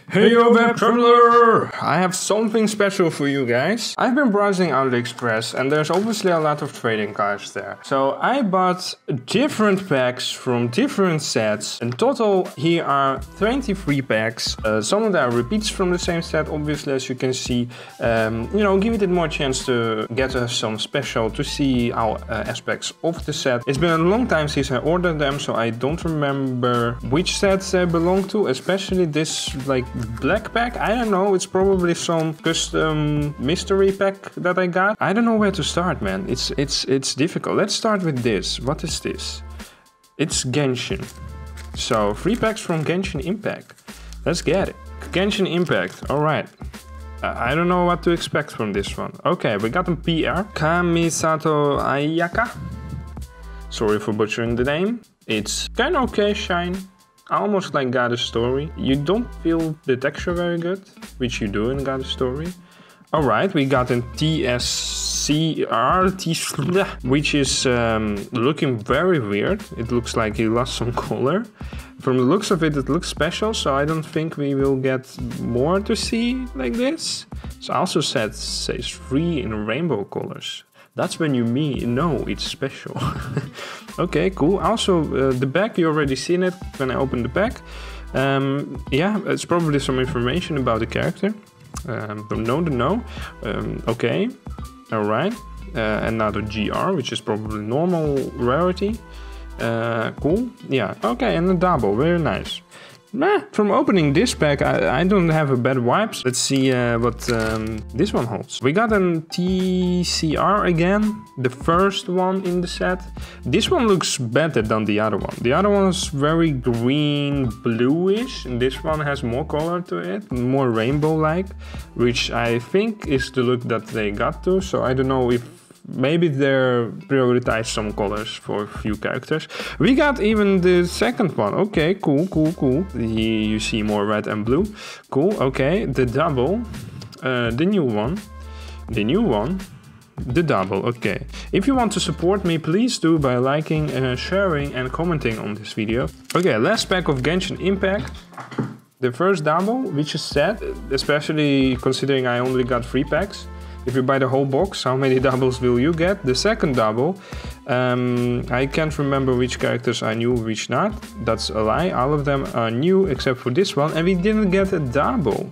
Hey yo web traveler! I have something special for you guys. I've been browsing Aliexpress and there's obviously a lot of trading cards there. So I bought different packs from different sets. In total here are 23 packs. Some of them are repeats from the same set, obviously, as you can see. Give it more chance to get some special to see our aspects of the set. It's been a long time since I ordered them, so I don't remember which sets they belong to, especially this like black pack. I don't know, it's probably some custom mystery pack that I got. I don't know where to start, man. It's difficult. Let's start with this. What is this? It's Genshin. So 3 packs from Genshin Impact. Let's get it. Genshin Impact, alright. I don't know what to expect from this one. Okay, we got a PR. Kamisato Ayaka. Sorry for butchering the name. It's kinda okay shine. Almost like God of Story. You don't feel the texture very good, which you do in God of Story. Alright, we got a TSCR, which is looking very weird. It looks like he lost some color. From the looks of it, it looks special, so I don't think we will get more to see like this. So also says 3 in rainbow colors. That's when you know it's special. Okay, cool. Also, the back, you already seen it when I opened the pack. Yeah, it's probably some information about the character. From no to no. Okay, alright. Another GR, which is probably normal rarity. Cool. Yeah, okay, and a double, very nice. From opening this pack, I don't have a bad vibes. Let's see what this one holds. We got a TCR again, the first one in the set. This one looks better than the other one. The other one is very green, bluish, and this one has more color to it, more rainbow-like, which I think is the look that they got to. So I don't know if maybe they prioritize some colors for a few characters. We got even the second one. Okay, cool. You see more red and blue. Cool, okay. The double. The new one. The double, okay. If you want to support me, please do by liking, sharing and commenting on this video. Okay, last pack of Genshin Impact. The first double, which is sad, especially considering I only got 3 packs. If you buy the whole box, how many doubles will you get? The second double, I can't remember which characters are new, which not. That's a lie. All of them are new except for this one, and we didn't get a double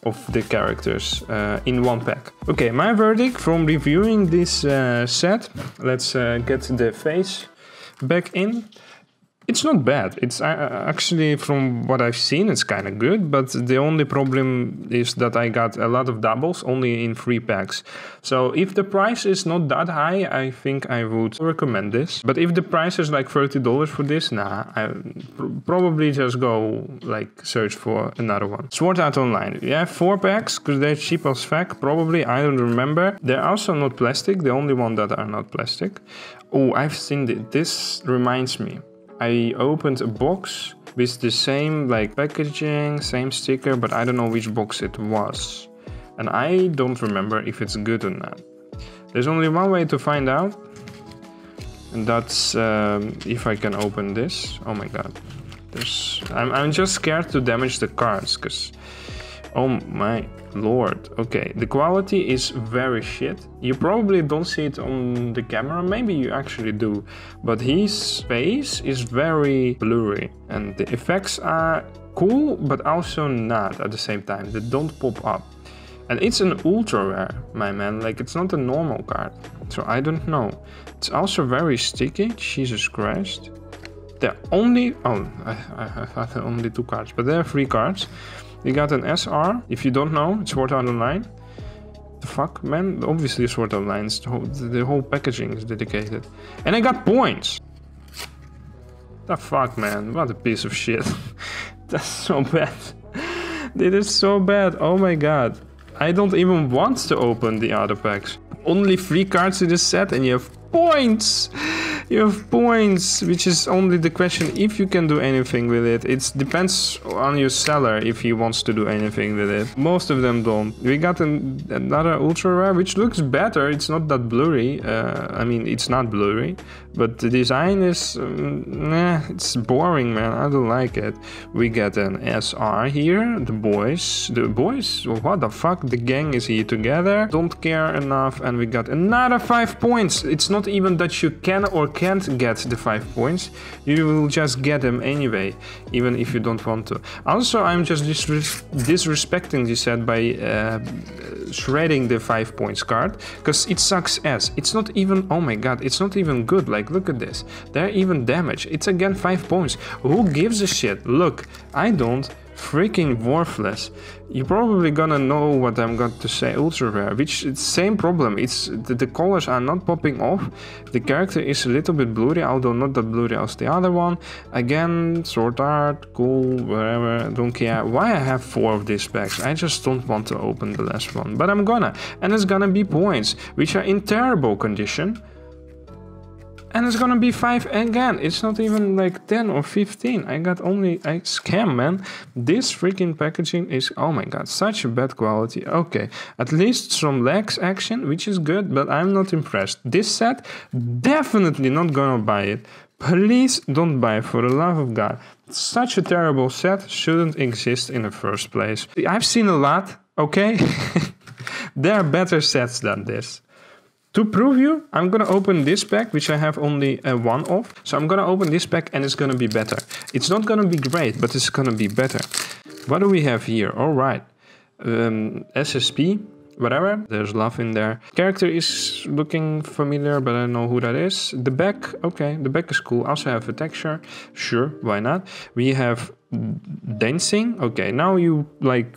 of the characters in one pack. Okay, my verdict from reviewing this set. Let's get the face back in. It's not bad. It's actually, from what I've seen, it's kind of good, but the only problem is that I got a lot of doubles only in 3 packs. So if the price is not that high, I think I would recommend this. But if the price is like $30 for this, nah, I probably just go like search for another one. Sword Art Online. Yeah, 4 packs, because they're cheap as fuck, probably, I don't remember. They're also not plastic, the only one that are not plastic. Oh, I've seen this reminds me. I opened a box with the same like packaging, same sticker, but I don't know which box it was. And I don't remember if it's good or not. There's only one way to find out. And that's if I can open this. Oh my god. I'm just scared to damage the cards, because oh my lord. Okay, the quality is very shit. You probably don't see it on the camera, maybe you actually do, but his face is very blurry and the effects are cool but also not at the same time. They don't pop up. And it's an ultra rare, my man, like it's not a normal card. So I don't know. It's also very sticky, Jesus Christ. There are only, I have only 2 cards, but there are 3 cards. You got an SR, if you don't know, it's Sword Art Online. The fuck, man? Obviously Sword Art Online, the whole packaging is dedicated. And I got points! The fuck, man, what a piece of shit. That's so bad. This is so bad, oh my god. I don't even want to open the other packs. Only 3 cards in this set and you have points! You have points, which is only the question if you can do anything with it. It depends on your seller if he wants to do anything with it. Most of them don't. We got another ultra rare, which looks better. It's not that blurry. I mean, it's not blurry, but the design is, it's boring, man. I don't like it. We get an SR here. The boys, what the fuck? The gang is here together. Don't care enough, and we got another 5 points. It's not even that you can or can't get the 5 points. You will just get them anyway, even if you don't want to. Also, I'm just disrespecting this set by shredding the 5 points card, because it sucks ass. It's not even, oh my god, it's not even good. Like, look at this. They're even damaged. It's again 5 points. Who gives a shit? Look, I don't. Freaking worthless. You're probably gonna know what I'm going to say. Ultra rare, which it's same problem. It's the colors are not popping off. The character is a little bit blurry, although not that blurry as the other one. Again, sword art, cool, whatever, don't care. Why I have 4 of these packs? I just don't want to open the last one, but I'm gonna. And it's gonna be points, which are in terrible condition. And it's gonna be 5 again. It's not even like 10 or 15. I scam, man. This freaking packaging is, oh my god, such a bad quality. Okay, at least some legs action, which is good, but I'm not impressed. This set, definitely not gonna buy it. Please don't buy it, for the love of God. Such a terrible set shouldn't exist in the first place. I've seen a lot, okay? There are better sets than this. To prove you, I'm gonna open this pack, which I have only one of. So I'm gonna open this pack and it's gonna be better. It's not gonna be great, but it's gonna be better. What do we have here? All right. SSP, whatever. There's love in there. Character is looking familiar, but I don't know who that is. The back, okay, the back is cool. Also have a texture. Sure, why not? We have dancing. Okay, now you like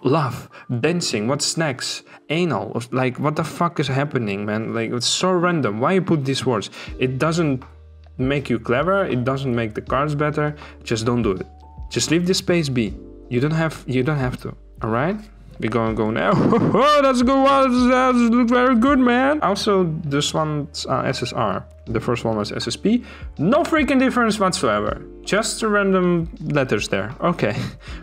love dancing. What's next? Anal. Like, what the fuck is happening, man? Like, it's so random. Why you put these words? It doesn't make you clever. It doesn't make the cards better. Just don't do it. Just leave this space be. You don't have to. All right. We're gonna go now. Oh, that's a good one. That looks very good, man. Also, this one's SSR. The first one was SSP. No freaking difference whatsoever. Just the random letters there. Okay,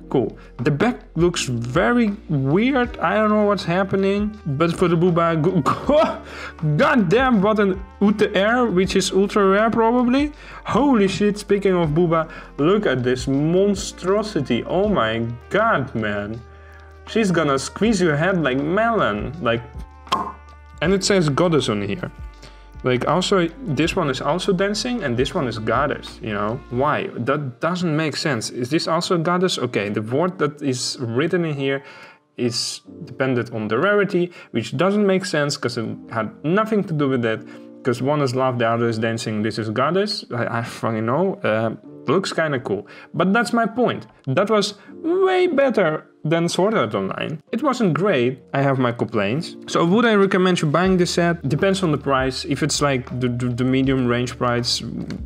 cool. The back looks very weird. I don't know what's happening. But for the Booba, god damn, what an UTR, which is ultra rare probably. Holy shit, speaking of Booba, look at this monstrosity. Oh my god, man. She's gonna squeeze your head like melon, like, and it says goddess on here. Like, also, this one is also dancing and this one is goddess, you know? Why? That doesn't make sense. Is this also goddess? Okay, the word that is written in here is dependent on the rarity, which doesn't make sense because it had nothing to do with it. Because one is love, the other is dancing, this is goddess. I fucking know. Looks kind of cool. But that's my point. That was way better than Sword Art Online. It wasn't great. I have my complaints. So would I recommend you buying this set? Depends on the price. If it's like the medium range price,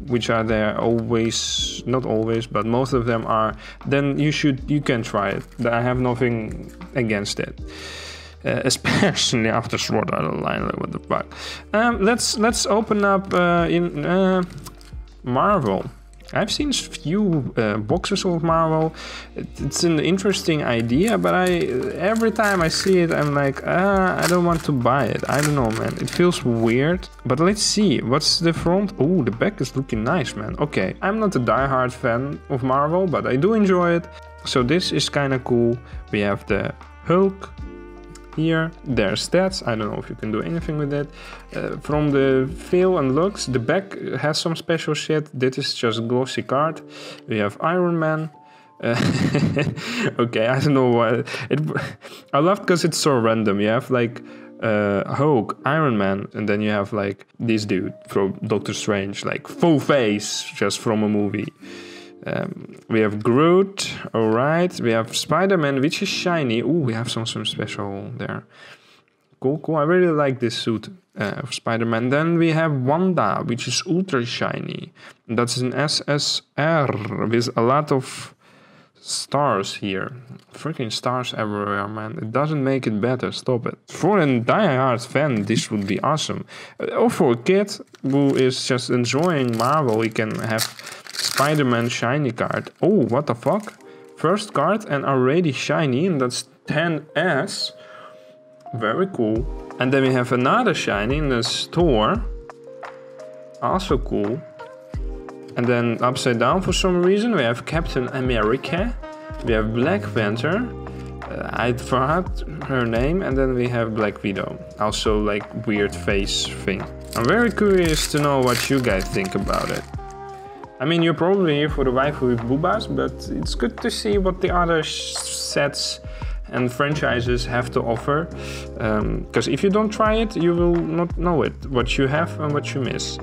which are there always, not always, but most of them are, then you can try it. I have nothing against it. Especially after Sword Art Online, like, what the fuck. Let's open up in Marvel. I've seen few boxes of Marvel. It's an interesting idea, but every time I see it, I'm like, I don't want to buy it. I don't know, man. It feels weird. But let's see. What's the front? Oh, the back is looking nice, man. Okay, I'm not a diehard fan of Marvel, but I do enjoy it. So this is kind of cool. We have the Hulk. Here, their stats. I don't know if you can do anything with it. From the feel and looks, the back has some special shit. This is just glossy card. We have Iron Man. Okay, I don't know why. I love because it's so random. You have like Hulk, Iron Man, and then you have like this dude from Doctor Strange, like full face, just from a movie. We have Groot, alright. We have Spider-Man, which is shiny. Ooh, we have some special there. Cool, cool. I really like this suit of Spider-Man. Then we have Wanda, which is ultra shiny. That's an SSR with a lot of stars here. Freaking stars everywhere, man. It doesn't make it better. Stop it. For a die-hard fan, this would be awesome. Or for a kid who is just enjoying Marvel, he can have Spider-Man shiny card. Oh, what the fuck? First card and already shiny, and that's 10S. Very cool. And then we have another shiny in the store. Also cool. And then upside down for some reason we have Captain America. We have Black Panther. I forgot her name. And then we have Black Widow. Also like weird face thing. I'm very curious to know what you guys think about it. I mean, you're probably here for the waifu with boobas, but it's good to see what the other sets and franchises have to offer, because if you don't try it, you will not know it, what you have and what you miss.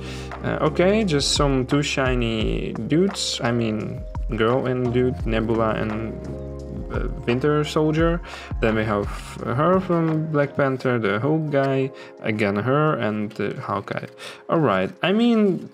Okay, just some two shiny dudes, I mean girl and dude, Nebula and Winter Soldier. Then we have her from Black Panther, the Hulk guy, again her, and the Hawkeye. Alright, I mean,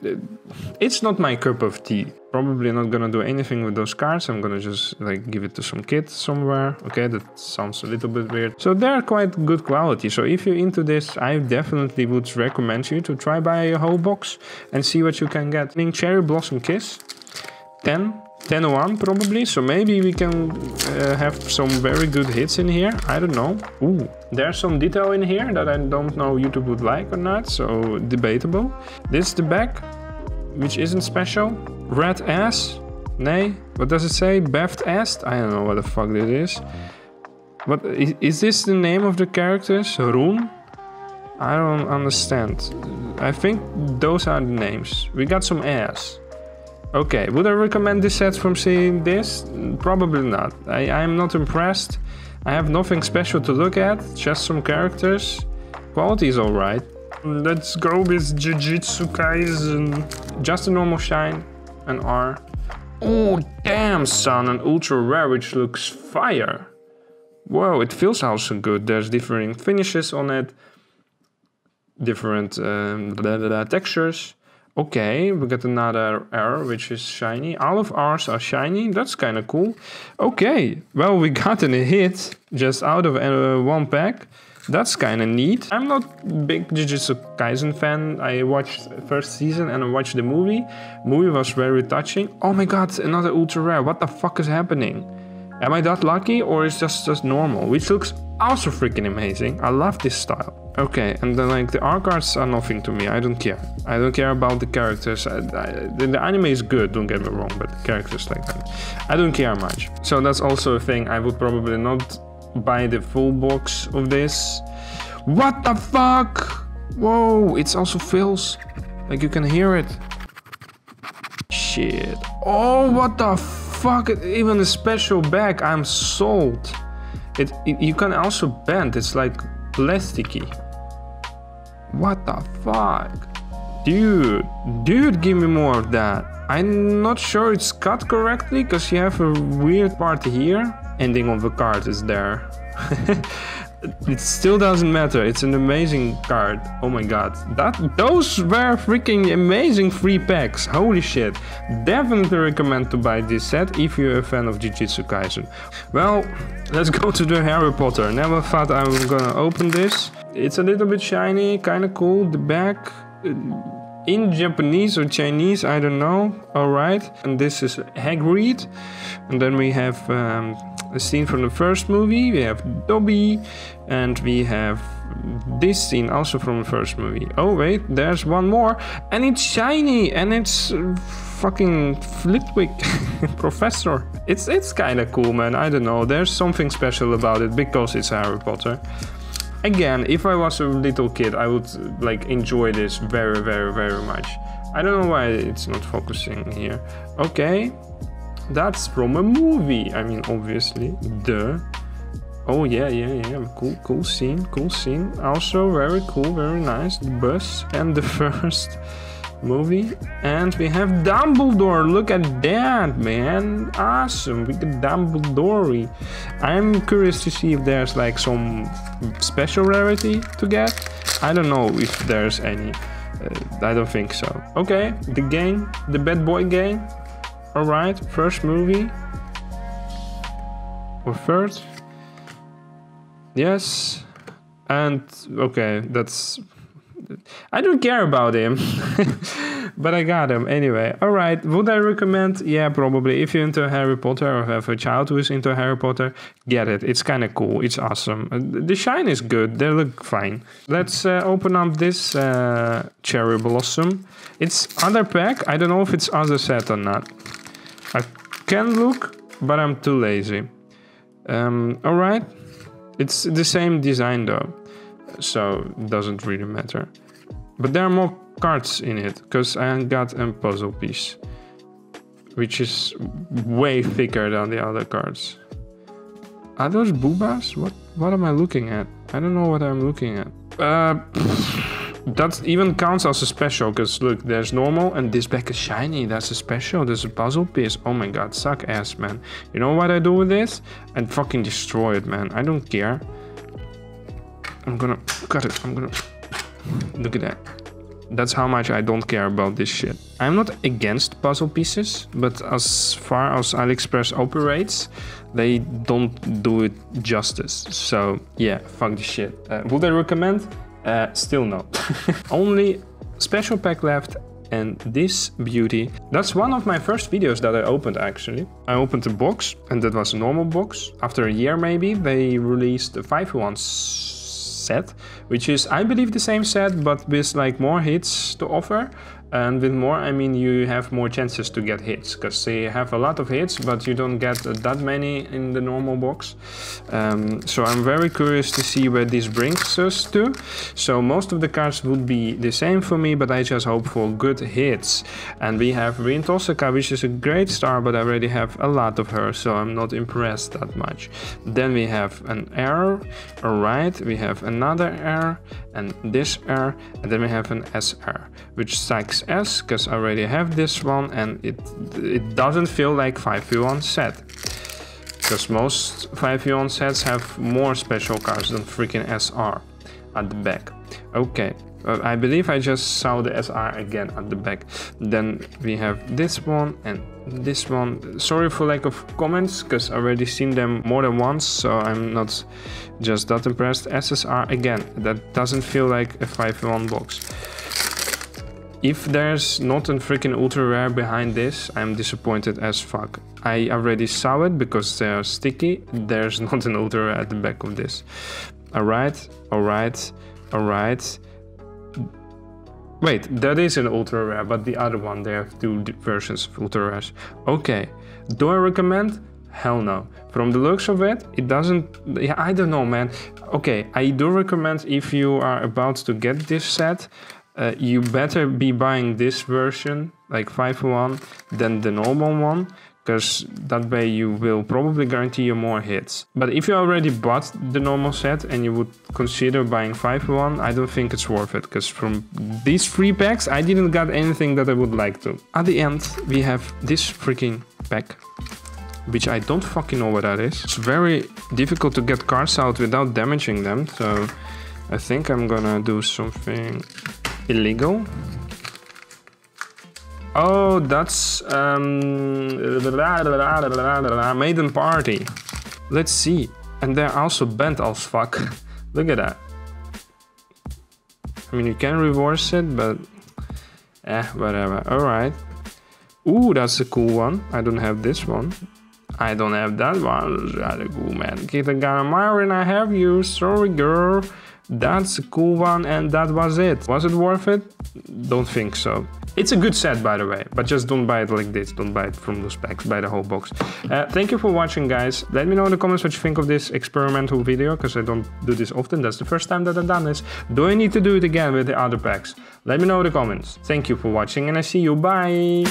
it's not my cup of tea. Probably not gonna do anything with those cards. I'm gonna just like give it to some kid somewhere. Okay, that sounds a little bit weird. So they're quite good quality. So if you're into this, I definitely would recommend you to try buy a whole box and see what you can get. I mean, Cherry Blossom Kiss, 10-1 probably, so maybe we can have some very good hits in here. I don't know. Ooh, there's some detail in here that I don't know YouTube would like or not, so debatable. This is the back, which isn't special. Red ass? Nay, what does it say? Beft ass? I don't know what the fuck this is. What is this the name of the characters? Rune? I don't understand. I think those are the names. We got some ass. Okay, would I recommend this set from seeing this? Probably not. I'm not impressed. I have nothing special to look at, just some characters. Quality is alright. Let's go with Jujutsu Kaisen. Just a normal shine, an R. Oh damn son, an ultra rare which looks fire. Whoa, it feels also good. There's different finishes on it. Different textures. Okay, we got another R which is shiny. All of R's are shiny, that's kind of cool. Okay, well we got a hit just out of one pack. That's kind of neat. I'm not a big Jujutsu Kaisen fan. I watched the first season and I watched the movie. Movie was very touching. Oh my god, another ultra rare. What the fuck is happening? Am I that lucky or is this just normal? Which looks also freaking amazing. I love this style. Okay, and then like the art cards are nothing to me. I don't care. I don't care about the characters. The anime is good, don't get me wrong, but the characters like that, I don't care much. So that's also a thing. I would probably not buy the full box of this. What the fuck? Whoa, it's also feels like you can hear it. Shit. Oh, what the fuck? Even a special bag. I'm sold. You can also bend. It's like plasticky. What the fuck? Dude, give me more of that. I'm not sure it's cut correctly because you have a weird part here. Ending of the card is there. It still doesn't matter. It's an amazing card. Oh my god. Those were freaking amazing free packs. Holy shit. Definitely recommend to buy this set if you're a fan of Jujutsu Kaisen. Well, let's go to the Harry Potter. Never thought I was gonna open this. It's a little bit shiny, kind of cool. The back in Japanese or Chinese, I don't know. Alright. And this is Hagrid. And then we have a scene from the first movie. We have Dobby. And we have this scene also from the first movie. Oh wait, there's one more. And it's shiny. And it's fucking Flitwick Professor. It's kind of cool, man. I don't know. There's something special about it because it's Harry Potter. Again, if I was a little kid, I would like enjoy this very, very, very much. I don't know why it's not focusing here. Okay, that's from a movie. I mean, obviously, duh. Oh yeah, cool scene. Also very cool, very nice. The bus and the first movie. And we have Dumbledore. Look at that, man. Awesome. We get Dumbledore. I'm curious to see if there's like some special rarity to get. I don't know if there's any. I don't think so. Okay, the game, the Bad Boy game. Alright, first movie. or third. Yes. And okay, that's... I don't care about him. But I got him anyway. Alright, would I recommend? Yeah, probably. If you're into Harry Potter or have a child who is into Harry Potter, get it. It's kind of cool. It's awesome. The shine is good. They look fine. Let's open up this Cherry Blossom. It's other pack. I don't know if it's other set or not. I can look, but I'm too lazy. Alright. It's the same design though, so it doesn't really matter. But there are more cards in it, because I got a puzzle piece, which is way thicker than the other cards. Are those boobas? What am I looking at? I don't know what I'm looking at. That even counts as a special, because look, there's normal and this pack is shiny. That's a special. There's a puzzle piece. Oh my god, suck ass, man. You know what I do with this? I fucking destroy it, man. I don't care. I'm gonna cut it. I'm gonna... Look at that. That's how much I don't care about this shit. I'm not against puzzle pieces, but as far as Aliexpress operates, they don't do it justice. So yeah, fuck this shit. Would I recommend? Still no. Only special pack left, and this beauty. That's one of my first videos that I opened actually. I opened a box, and that was a normal box. After a year maybe, they released a 5-in-1 set, which is, I believe, the same set, but with like more hits to offer. And with more, I mean you have more chances to get hits, because they have a lot of hits, but you don't get that many in the normal box. So I'm very curious to see where this brings us to. So most of the cards would be the same for me, but I just hope for good hits. And we have Rin Tosaka, which is a great star, but I already have a lot of her, so I'm not impressed that much. Then we have an R, alright, we have another R, and this R, and then we have an SR, which sucks S, because I already have this one, and it doesn't feel like 5-in-1 set, because most 5-in-1 sets have more special cards than freaking SR at the back. Okay, I believe I just saw the SR again at the back. Then we have this one and this one. Sorry for lack of comments, because I already seen them more than once, so I'm not just that impressed. SSR again, that doesn't feel like a 5-in-1 box. If there's not a freaking ultra rare behind this, I'm disappointed as fuck. I already saw it because they're sticky. There's not an ultra rare at the back of this. Alright, alright, alright. Wait, that is an ultra rare, but the other one, they have two versions of ultra rares. Okay, do I recommend? Hell no. From the looks of it, it doesn't... Yeah, I don't know, man. Okay, I do recommend if you are about to get this set, you better be buying this version, like 5-in-1, than the normal one, because that way you will probably guarantee you more hits. But if you already bought the normal set and you would consider buying 5-in-1, I don't think it's worth it, because from these 3 packs, I didn't get anything that I would like to. At the end, we have this freaking pack, which I don't fucking know what that is. It's very difficult to get cards out without damaging them, so I think I'm gonna do something illegal. Oh, that's Maiden Party. Let's see. And they're also bent as fuck. Look at that. I mean, you can reverse it, but whatever. Alright. Ooh, that's a cool one. I don't have this one. I don't have that one. That's rather cool, man. Kitagana and I have you. Sorry, girl. That's a cool one, and that was it. Was it worth it? Don't think so. It's a good set, by the way, but just don't buy it like this. Don't buy it from those packs. Buy the whole box. Thank you for watching, guys. Let me know in the comments what you think of this experimental video, because I don't do this often. That's the first time that I've done this. Do I need to do it again with the other packs? Let me know in the comments. Thank you for watching, and I see you. Bye!